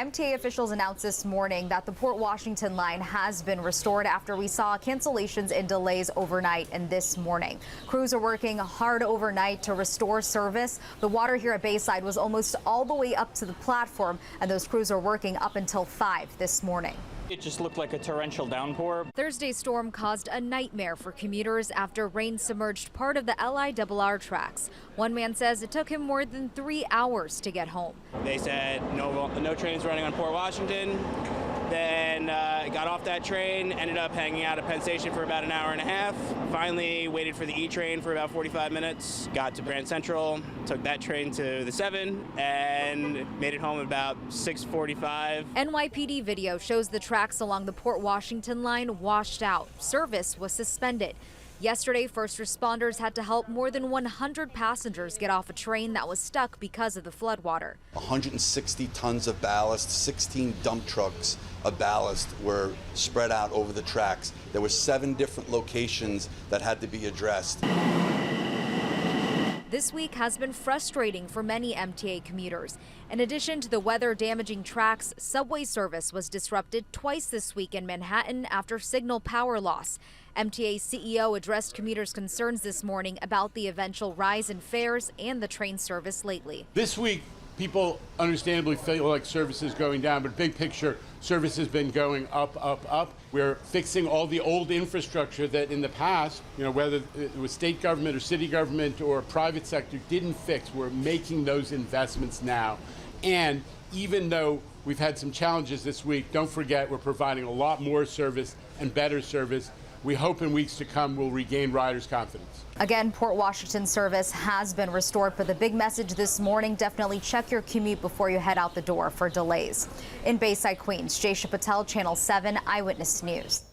MTA officials announced this morning that the Port Washington line has been restored after we saw cancellations and delays overnight and this morning. Crews are working hard overnight to restore service. The water here at Bayside was almost all the way up to the platform, and those crews are working up until 5 this morning. It just looked like a torrential downpour. Thursday's storm caused a nightmare for commuters after rain submerged part of the LIRR tracks. One man says it took him more than 3 hours to get home. They said no trains running on Port Washington. Then got off that train, ended up hanging out at Penn Station for about an hour and a half. Finally waited for the E train for about 45 minutes. Got to Grand Central, took that train to the 7, and made it home at about 6:45. NYPD video shows the tracks along the Port Washington line washed out. Service was suspended. Yesterday, first responders had to help more than 100 passengers get off a train that was stuck because of the floodwater. 160 tons of ballast, 16 dump trucks of ballast were spread out over the tracks. There were 7 different locations that had to be addressed. This week has been frustrating for many MTA commuters. In addition to the weather-damaging tracks, subway service was disrupted twice this week in Manhattan after signal power loss. MTA CEO addressed commuters' concerns this morning about the eventual rise in fares and the train service lately. This week, people understandably feel like service is going down, but big picture, service has been going up, up, up. We're fixing all the old infrastructure that in the past, whether it was state government or city government or private sector didn't fix. We're making those investments now. And even though we've had some challenges this week, don't forget we're providing a lot more service and better service. We hope in weeks to come we'll regain riders' confidence. Again, Port Washington service has been restored, but the big message this morning, definitely check your commute before you head out the door for delays. In Bayside, Queens, Jaysha Patel, Channel 7 Eyewitness News.